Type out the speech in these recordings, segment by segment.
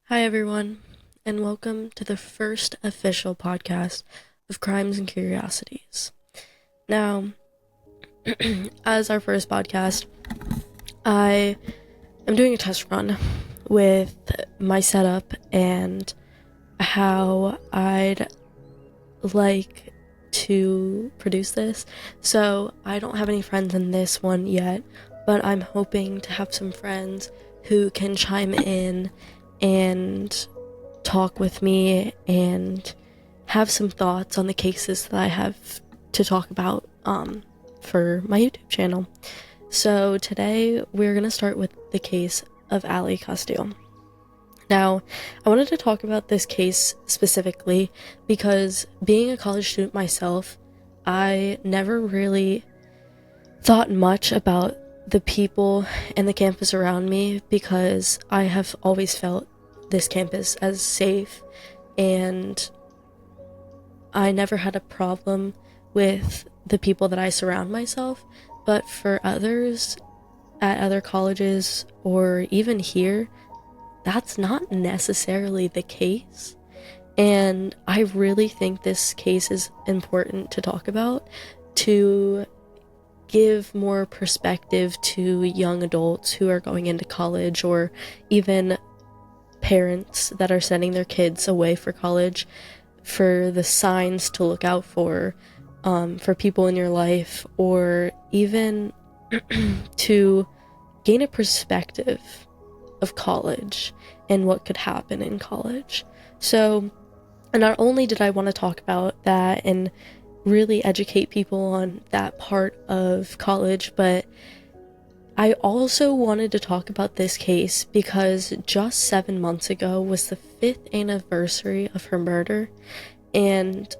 Hi, everyone, and welcome to the first official podcast of Crimes and Curiosities. Now, as our first podcast, I am doing a test run with my setup and how I'd like to produce this. So, I don't have any friends in this one yet, but I'm hoping to have some friends who can chime in and talk with me and have some thoughts on the cases that I have to talk about for my YouTube channel. So today we're going to start with the case of Ally Kostial. Now, I wanted to talk about this case specifically because being a college student myself, I never really thought much about the people and the campus around me because I have always felt this campus as safe, and I never had a problem with the people that I surround myself. But for others at other colleges or even here, that's not necessarily the case. And I really think this case is important to talk about to give more perspective to young adults who are going into college, or even parents that are sending their kids away for college, for the signs to look out for people in your life, or even to gain a perspective of college and what could happen in college. So, not only did I want to talk about that and really educate people on that part of college, but I also wanted to talk about this case because just 7 months ago was the 5th anniversary of her murder, and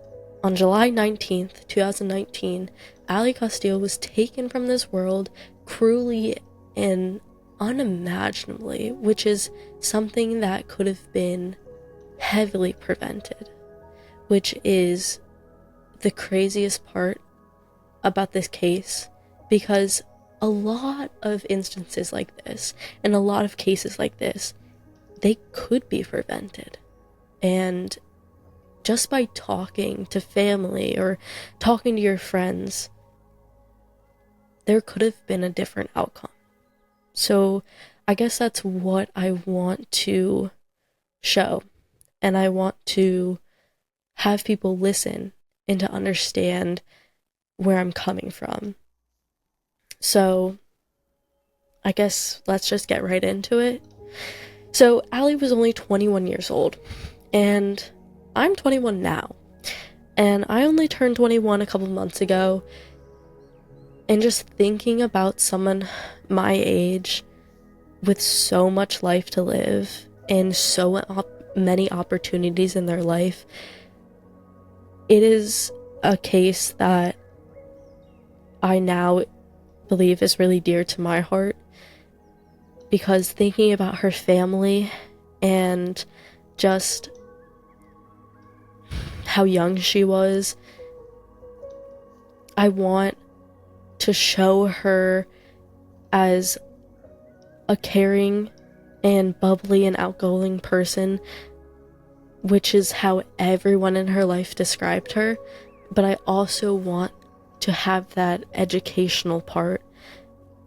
on July 19th, 2019, Ally Kostial was taken from this world cruelly and unimaginably, which is something that could have been heavily prevented, which is the craziest part about this case, because a lot of instances like this and a lot of cases like this, they could be prevented. And just by talking to family or talking to your friends, there could have been a different outcome. So I guess that's what I want to show, and I want to have people listen and to understand where I'm coming from. So I guess let's just get right into it. So Ally was only 21 years old, and I'm 21 now, and I only turned 21 a couple months ago, and just thinking about someone my age with so much life to live and so many opportunities in their life, it is a case that I now believe is really dear to my heart, because thinking about her family and just how young she was, I want to show her as a caring and bubbly and outgoing person, which is how everyone in her life described her. But I also want to have that educational part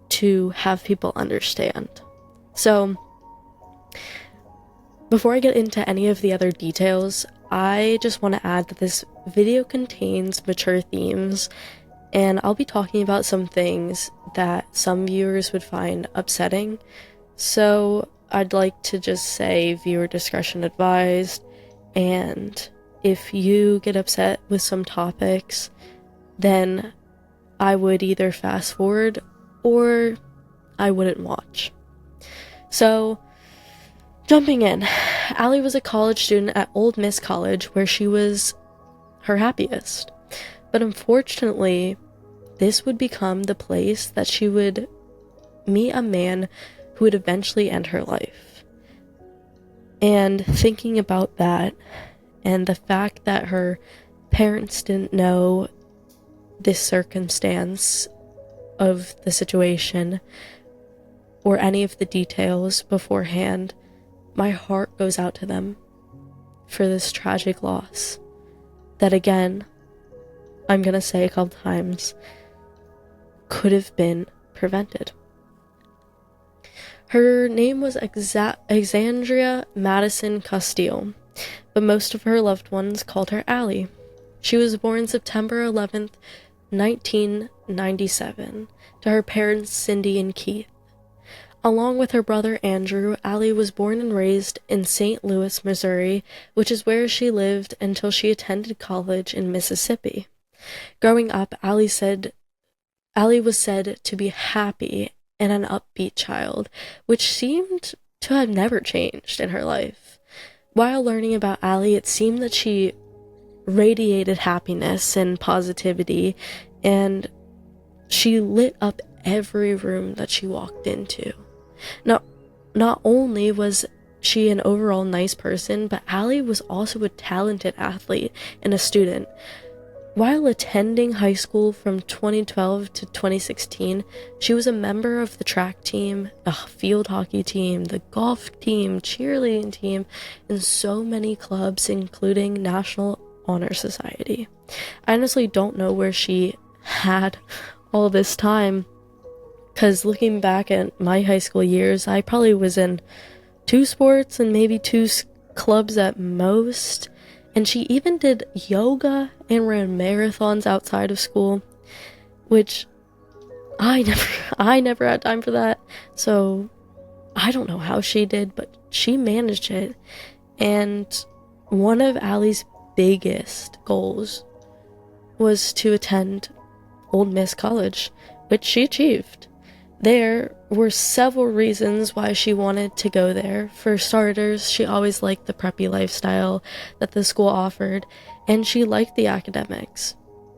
to have people understand. So, before I get into any of the other details, I just want to add that this video contains mature themes, and I'll be talking about some things that some viewers would find upsetting. So, I'd like to just say viewer discretion advised, and if you get upset with some topics, then I would either fast forward or I wouldn't watch. So, jumping in, Ally was a college student at Old Miss College, where she was her happiest. But unfortunately, this would become the place that she would meet a man who would eventually end her life. And thinking about that, and the fact that her parents didn't know this circumstance of the situation or any of the details beforehand, my heart goes out to them for this tragic loss that, again, I'm gonna say a couple times, could have been prevented. Her name was Alexandria Madison Kostial, but most of her loved ones called her Ally. She was born September 11th, 1997, to her parents Cindy and Keith. Along with her brother Andrew, Ally was born and raised in St. Louis, Missouri, which is where she lived until she attended college in Mississippi. Growing up, Ally was said to be happy and an upbeat child, which seemed to have never changed in her life. While learning about Ally, it seemed that she radiated happiness and positivity, and she lit up every room that she walked into. Not only was she an overall nice person, but Ally was also a talented athlete and a student. While attending high school from 2012 to 2016, she was a member of the track team, a field hockey team, the golf team, cheerleading team, and so many clubs, including National Honor Society. I honestly don't know where she had all this time, because looking back at my high school years, I probably was in 2 sports and maybe 2 clubs at most. And she even did yoga and ran marathons outside of school, which I never had time for that. So I don't know how she did, but she managed it. And one of Ally's biggest goals was to attend Ole Miss College, which she achieved. There were several reasons why she wanted to go there. For starters, she always liked the preppy lifestyle that the school offered, and she liked the academics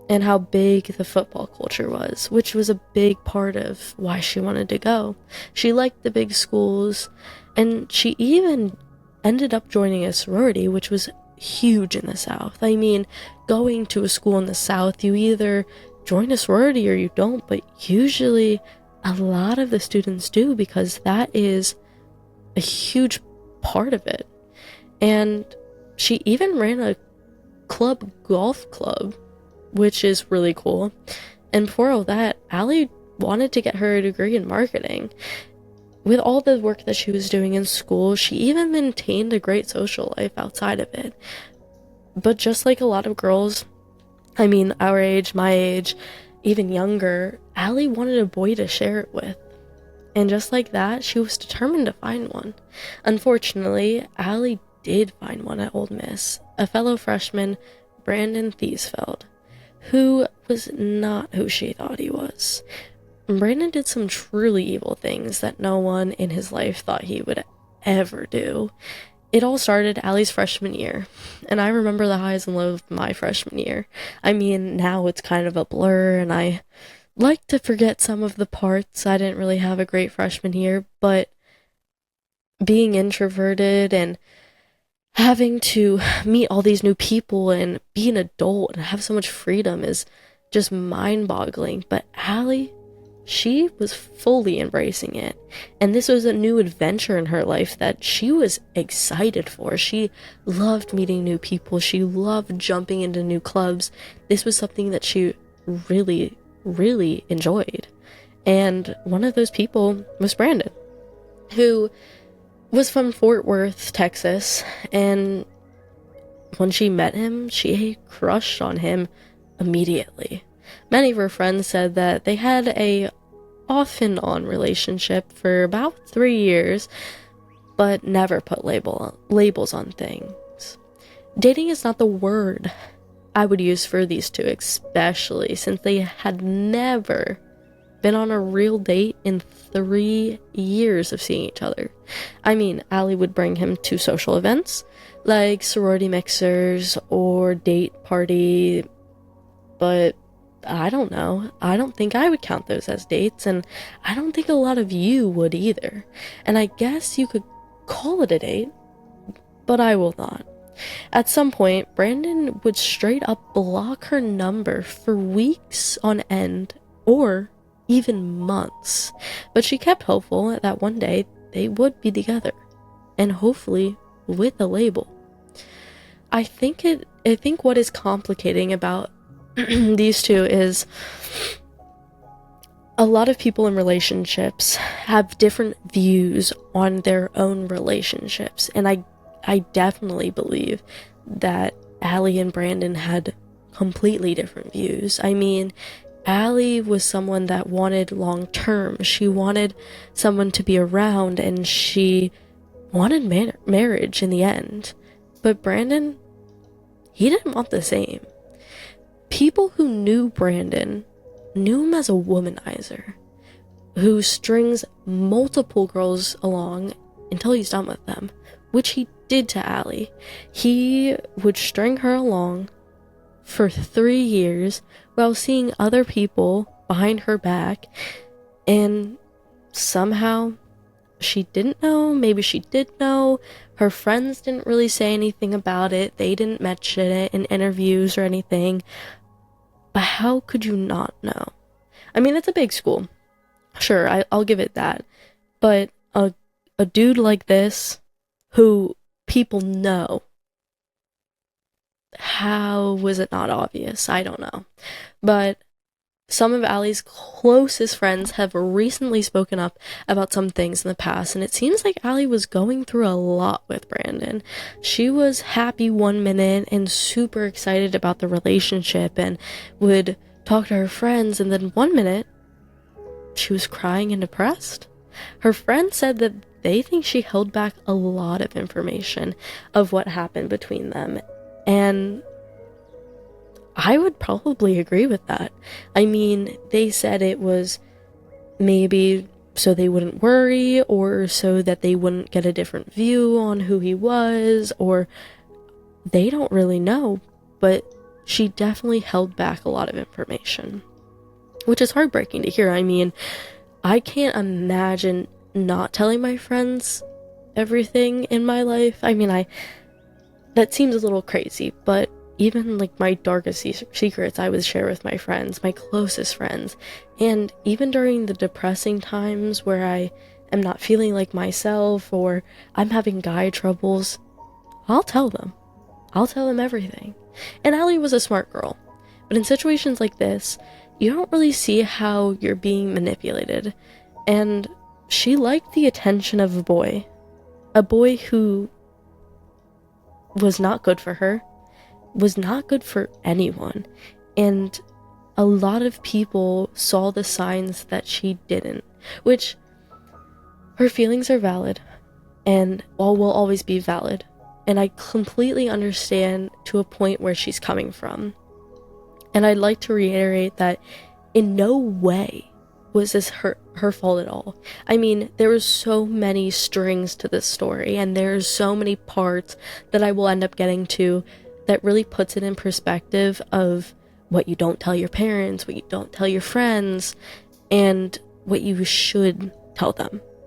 and how big the football culture was, which was a big part of why she wanted to go. She liked the big schools, and she even ended up joining a sorority, which was huge in the South. I mean, going to a school in the South, you either join a sorority or you don't, but usually a lot of the students do, because that is a huge part of it. And she even ran a golf club, which is really cool. And before all that, Ally wanted to get her degree in marketing. With all the work that she was doing in school, she even maintained a great social life outside of it. But just like a lot of girls, I mean, our age, my age, even younger, Ally wanted a boy to share it with. And just like that, she was determined to find one. Unfortunately, Ally did find one at Ole Miss, a fellow freshman, Brandon Thiesfeld, who was not who she thought he was. Brandon did some truly evil things that no one in his life thought he would ever do. It all started Ally's freshman year, and I remember the highs and lows of my freshman year. I mean, now it's kind of a blur, and I like to forget some of the parts. I didn't really have a great freshman year, but being introverted and having to meet all these new people and be an adult and have so much freedom is just mind-boggling. But Ally, she was fully embracing it, and this was a new adventure in her life that she was excited for. She loved meeting new people. She loved jumping into new clubs. This was something that she really, really enjoyed. And one of those people was Brandon, who was from Fort Worth, Texas, and when she met him, she crushed on him immediately. Many of her friends said that they had a off and on relationship for about 3 years, but never put labels on things. Dating is not the word I would use for these two, especially since they had never been on a real date in 3 years of seeing each other. I mean, Ally would bring him to social events like sorority mixers or date party, but I don't know. I don't think I would count those as dates, and I don't think a lot of you would either. And I guess you could call it a date, but I will not. At some point, Brandon would straight up block her number for weeks on end, or even months. But she kept hopeful that one day they would be together. and hopefully with a label. I think what is complicating about these two is a lot of people in relationships have different views on their own relationships, and I definitely believe that Ally and Brandon had completely different views. I mean, Ally was someone that wanted long term. She wanted someone to be around, and she wanted marriage in the end. But Brandon, he didn't want the same. People who knew Brandon knew him as a womanizer who strings multiple girls along until he's done with them, which he did to Ally. He would string her along for 3 years while seeing other people behind her back, and somehow she didn't know, maybe she did know, her friends didn't really say anything about it, they didn't mention it in interviews or anything, but how could you not know? I mean, it's a big school, sure, I'll give it that, but a dude like this, who people know, how was it not obvious? I don't know. But some of Ally's closest friends have recently spoken up about some things in the past, and it seems like Ally was going through a lot with Brandon. She was happy one minute and super excited about the relationship and would talk to her friends, and then one minute she was crying and depressed. Her friends said that they think she held back a lot of information of what happened between them, and I would probably agree with that. I mean, they said it was maybe so they wouldn't worry, or so that they wouldn't get a different view on who he was, or they don't really know, but she definitely held back a lot of information, which is heartbreaking to hear. I mean, I can't imagine not telling my friends everything in my life. I mean, that seems a little crazy, but even like my darkest secrets I would share with my friends, my closest friends. And even during the depressing times where I am not feeling like myself, or I'm having guy troubles, I'll tell them. I'll tell them everything. And Ally was a smart girl. But in situations like this, you don't really see how you're being manipulated. And she liked the attention of a boy who was not good for her, was not good for anyone, and a lot of people saw the signs that she didn't, which her feelings are valid and will always be valid, and I completely understand to a point where she's coming from. And I'd like to reiterate that in no way was this her fault at all. I mean, there was so many strings to this story, and there's so many parts that I will end up getting to that really puts it in perspective of what you don't tell your parents, what you don't tell your friends, and what you should tell them.